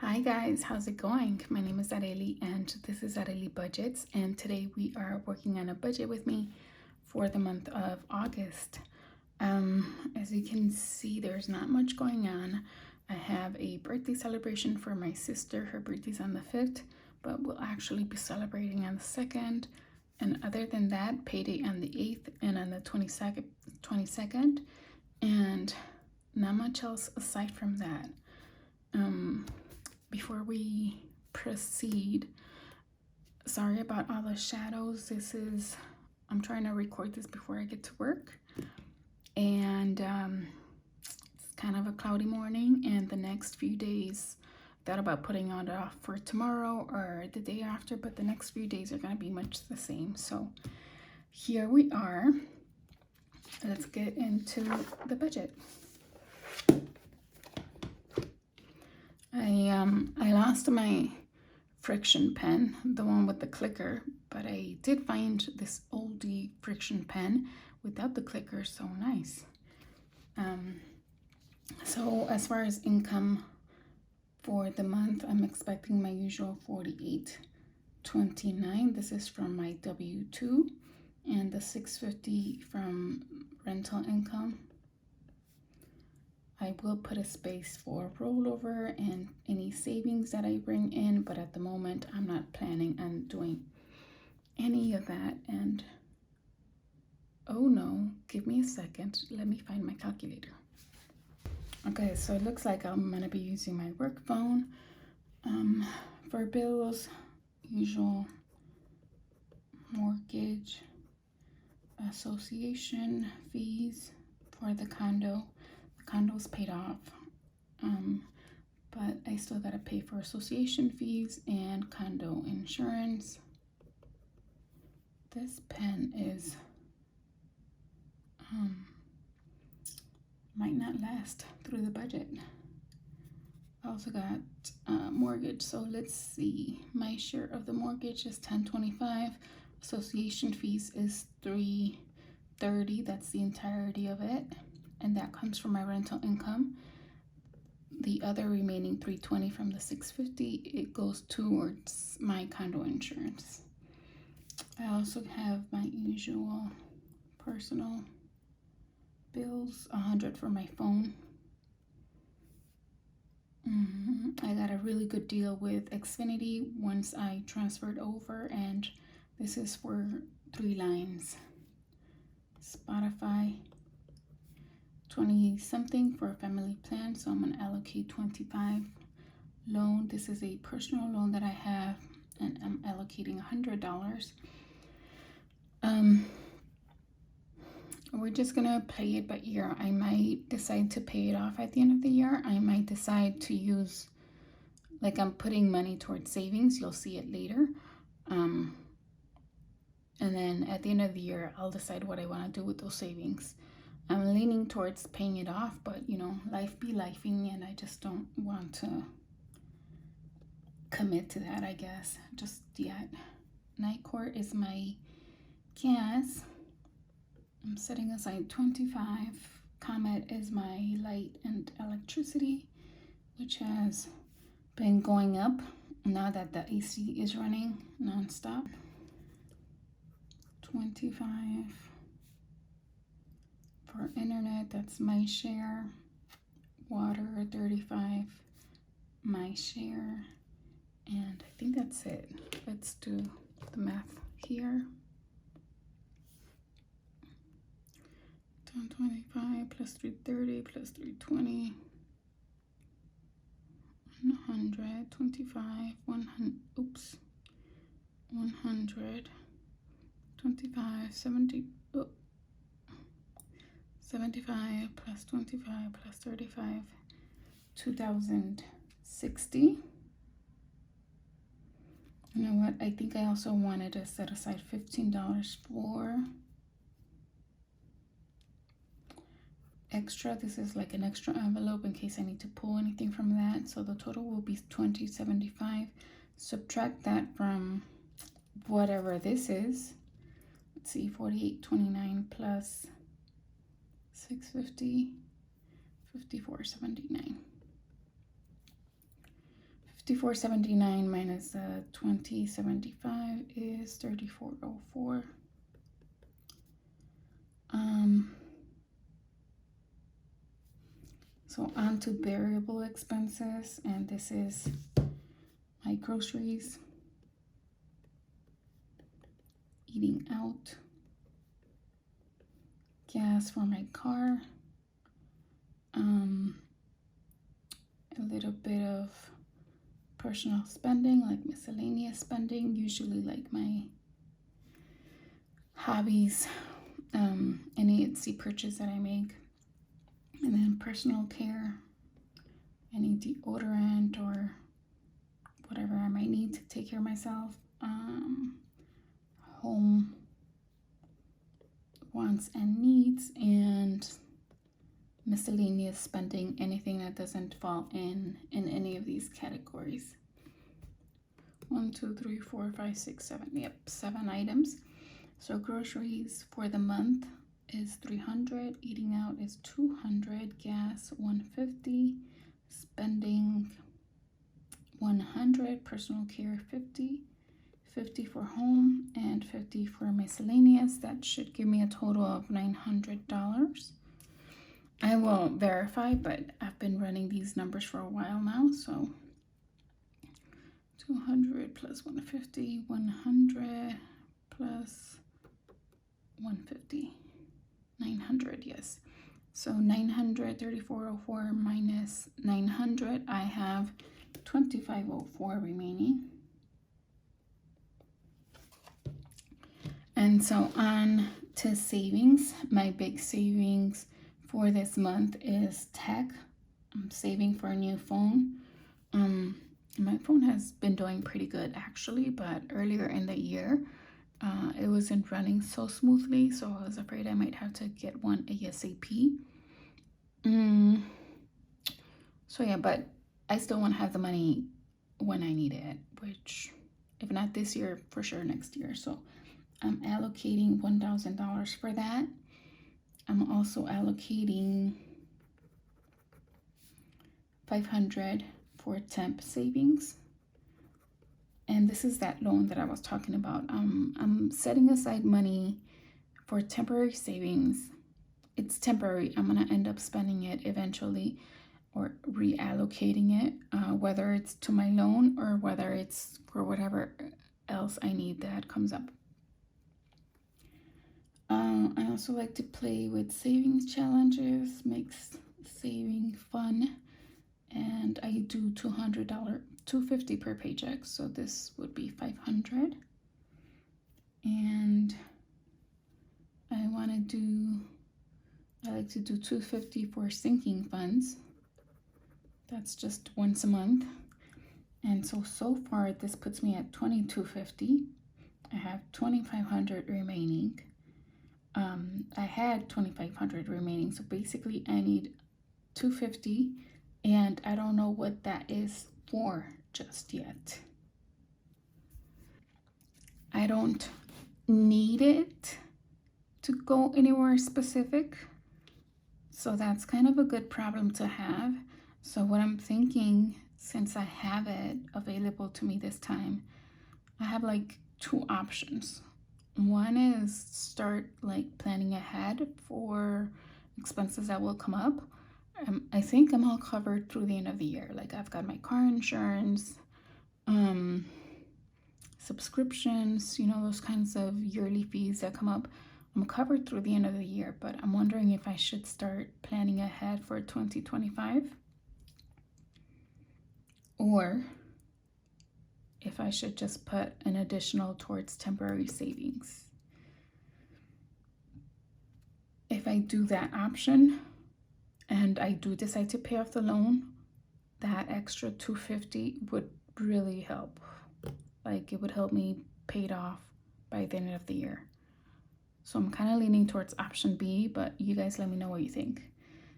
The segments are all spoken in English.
Hi guys, how's it going? My name is Areli and this is Areli Budgets, and today we are working on a budget with me for the month of August. As you can see, there's not much going on. I have a birthday celebration for my sister. Her birthday's on the 5th, but we'll actually be celebrating on the 2nd. And other than that, payday on the 8th and on the 22nd, and not much else aside from that. Before we proceed, sorry about all the shadows. I'm trying to record this before I get to work, and it's kind of a cloudy morning, and the next few days, thought about putting it off for tomorrow or the day after, but the next few days are going to be much the same. So here we are. Let's get into the budget. I lost my Friction pen, the one with the clicker, but I did find this oldie Friction pen without the clicker, so nice. So as far as income for the month, I'm expecting my usual $48.29. This is from my W-2, and the $6.50 from rental income. I will put a space for rollover and any savings that I bring in, but at the moment I'm not planning on doing any of that. And oh no, give me a second, let me find my calculator. Okay, so it looks like I'm gonna be using my work phone. For bills, usual mortgage, association fees for the condo. The condo's paid off, but I still gotta pay for association fees and condo insurance. This pen is might not last through the budget. I also got mortgage, so let's see. My share of the mortgage is $10.25. Association fees is $3.30. That's the entirety of it, and that comes from my rental income. The other remaining $3.20 from the $6.50, it goes towards my condo insurance. I also have my usual personal bills, $100 for my phone. I got a really good deal with Xfinity once I transferred over, and this is for 3 lines. Spotify, 20 something for a family plan, so I'm gonna allocate 25. Loan, this is a personal loan that I have, and I'm allocating $100. We're just gonna play it by ear. I might decide to pay it off at the end of the year. I might decide to use, like, I'm putting money towards savings. You'll see it later. And then at the end of the year, I'll decide what I want to do with those savings. I'm leaning towards paying it off, but you know, life be lifing, and I just don't want to commit to that, I guess, just yet. Night Court is my gas. I'm setting aside 25. Comet is my light and electricity, which has been going up now that the AC is running non-stop. 25 for internet, that's my share. Water, 35, my share. And I think that's it. Let's do the math here. 25 plus 330 plus 320, 125, 100, 25, 70, 75 plus 25 plus 35, 2060. You know what? I think I also wanted to set aside $15 for extra. This is like an extra envelope in case I need to pull anything from that. So the total will be $20.75. Subtract that from whatever this is. Let's see, $48.29 plus $6.50, $54.79. $54.79 minus 20.75 is $34.04. So on to variable expenses, and this is my groceries, eating out, gas for my car, a little bit of personal spending, like miscellaneous spending, usually like my hobbies, any Etsy purchase that I make, and then personal care, any deodorant or whatever I might need to take care of myself, home wants and needs, and miscellaneous spending, anything that doesn't fall in any of these categories. 1, 2, 3, 4, 5, 6, 7. Yep, 7 items. So groceries for the month is $300, eating out is $200, gas $150, spending $100, personal care $50, $50 for home, and $50 for miscellaneous. That should give me a total of $900. I will verify, but I've been running these numbers for a while now, so 200 plus 150, 100 plus 150, 900, yes. So 934.04 minus 900, I have 25.04 remaining. And so on to savings. My big savings for this month is tech. I'm saving for a new phone. My phone has been doing pretty good actually, but earlier in the year, it wasn't running so smoothly, so I was afraid I might have to get one ASAP. So yeah, but I still want to have the money when I need it, which if not this year, for sure next year. So I'm allocating $1,000 for that. I'm also allocating $500 for temp savings. And this is that loan that I was talking about. I'm setting aside money for temporary savings. It's temporary. I'm going to end up spending it eventually or reallocating it, whether it's to my loan or whether it's for whatever else I need that comes up. I also like to play with savings challenges, makes saving fun. And I do $250 per paycheck, so this would be $500. And I like to do $250 for sinking funds. That's just once a month. And so far this puts me at $2,250. I have $2,500 remaining. I had $2,500 remaining, so basically I need $250, and I don't know what that is for just yet. I don't need it to go anywhere specific, so that's kind of a good problem to have. So what I'm thinking, since I have it available to me this time, I have like 2 options. One is start like planning ahead for expenses that will come up. I think I'm all covered through the end of the year. Like I've got my car insurance, subscriptions, those kinds of yearly fees that come up. I'm covered through the end of the year, but I'm wondering if I should start planning ahead for 2025 or if I should just put an additional towards temporary savings. If I do that option and I do decide to pay off the loan, that extra $250 would really help. Like it would help me pay it off by the end of the year. So I'm kind of leaning towards option B, but you guys let me know what you think.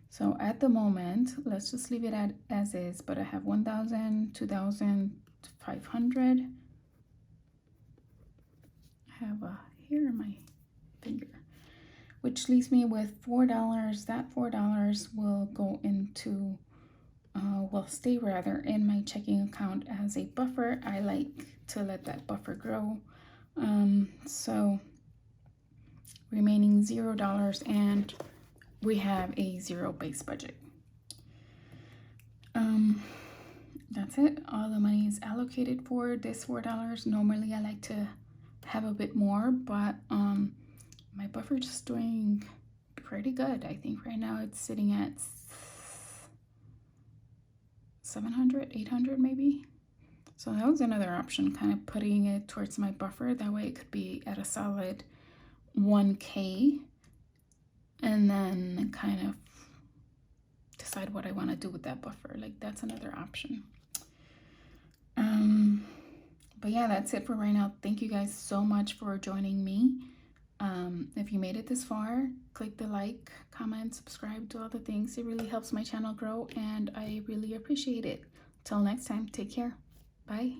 So at the moment, let's just leave it as is, but I have $1,000, $2,500. I have a hair in my finger, which leaves me with $4. That $4 will go into will stay rather in my checking account as a buffer. I like to let that buffer grow. So remaining $0, and we have a 0 base budget. That's it. All the money is allocated for this $4. Normally I like to have a bit more, but my buffer is doing pretty good. I think right now it's sitting at 700, 800 maybe. So that was another option, kind of putting it towards my buffer. That way it could be at a solid 1K, and then kind of decide what I want to do with that buffer. Like, that's another option. But yeah, that's it for right now. Thank you guys so much for joining me. If you made it this far, click the like, comment, subscribe, do all the things. It really helps my channel grow, and I really appreciate it. Till next time, take care. Bye.